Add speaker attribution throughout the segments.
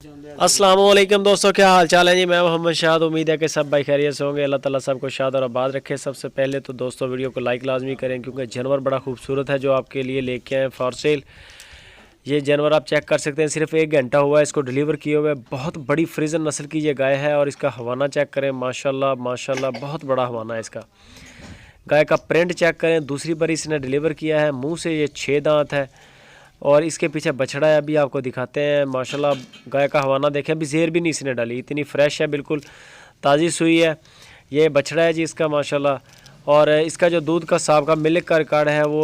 Speaker 1: अस्सलाम वालेकुम दोस्तों, क्या हाल चाल है जी। मैं मोहम्मद शाद। उम्मीद है कि सब भाई खैरियत से होंगे। अल्लाह ताला सबको शाद और आबाद रखे। सबसे पहले तो दोस्तों वीडियो को लाइक लाजमी करें, क्योंकि जानवर बड़ा खूबसूरत है जो आपके लिए लेके आए फॉर सेल। ये जानवर आप चेक कर सकते हैं, सिर्फ 1 घंटा हुआ है इसको डिलीवर किए हुए। बहुत बड़ी फ्रीजन नस्ल की ये गाय है और इसका हवाना चेक करें, माशाल्लाह माशाल्लाह बहुत बड़ा हवाना है इसका। गाय का प्रिंट चेक करें, दूसरी बार इसने डिलीवर किया है। मुंह से ये 6 दांत है और इसके पीछे बछड़ा है, अभी आपको दिखाते हैं। माशाल्लाह गाय का हवाना देखें, अभी ज़ेर भी नहीं इसने डाली, इतनी फ्रेश है, बिल्कुल ताज़ी सुई है। ये बछड़ा है जी इसका माशाल्लाह। और इसका जो दूध का साहब का मिल्क का रिकॉर्ड है वो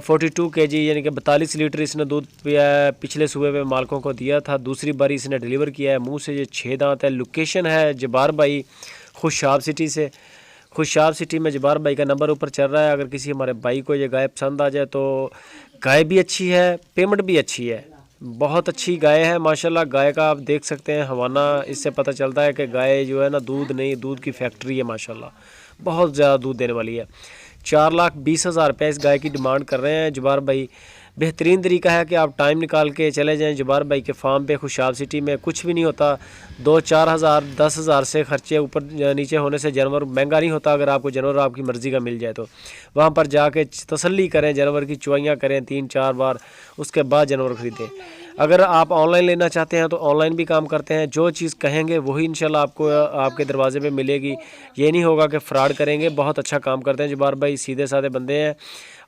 Speaker 1: 42 kg यानी कि 42 लीटर इसने दूध पिया है। पिछले सुबह में मालकों को दिया था, दूसरी बार इसने डिलीवर किया है। मुँह से ये 6 दांत है। लोकेशन है जबार भाई, खुशाब सिटी से। खुशाब सिटी में जबार भाई का नंबर ऊपर चल रहा है। अगर किसी हमारे भाई को ये गाय पसंद आ जाए तो गाय भी अच्छी है, पेमेंट भी अच्छी है, बहुत अच्छी गाय है माशाल्लाह। गाय का आप देख सकते हैं हवाना, इससे पता चलता है कि गाय जो है ना दूध नहीं, दूध की फैक्ट्री है माशाल्लाह, बहुत ज़्यादा दूध देने वाली है। 4,20,000 रुपये इस गाय की डिमांड कर रहे हैं जबार भाई। बेहतरीन तरीका है कि आप टाइम निकाल के चले जाएं जबार भाई के फार्म पे। खुशाब सिटी में कुछ भी नहीं होता, 2-4 हज़ार 10,000 से खर्चे ऊपर नीचे होने से जानवर महंगा नहीं होता। अगर आपको जानवर आपकी मर्ज़ी का मिल जाए तो वहाँ पर जाके तसल्ली करें, जानवर की चुवाइयाँ करें 3-4 बार, उसके बाद जानवर ख़रीदें। अगर आप ऑनलाइन लेना चाहते हैं तो ऑनलाइन भी काम करते हैं। जो चीज़ कहेंगे वही इंशाल्लाह आपको आपके दरवाजे पे मिलेगी। ये नहीं होगा कि फ़्रॉड करेंगे। बहुत अच्छा काम करते हैं जबार भाई, सीधे साधे बंदे हैं।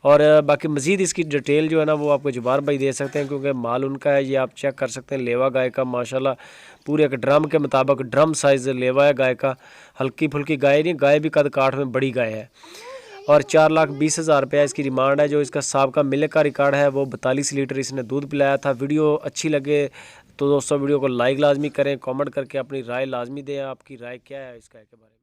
Speaker 1: और बाकी मज़ीद इसकी डिटेल जो है ना वो आपको जबार भाई दे सकते हैं, क्योंकि माल उनका है। ये आप चेक कर सकते हैं लेवा गाय का माशाल्लाह पूरे एक ड्रम के मुताबिक, ड्रम साइज़ लेवा है गाय का। हल्की फुल्की गाय नहीं, गाय भी कद काठ में बड़ी गाय है। और 4,20,000 रुपया इसकी डिमांड है। जो इसका साहब का मिल्क का रिकॉर्ड है वो 42 लीटर इसने दूध पिलाया था। वीडियो अच्छी लगे तो दोस्तों वीडियो को लाइक लाजमी करें, कमेंट करके अपनी राय लाजमी दें। आपकी राय क्या है इस गाय के बारे में।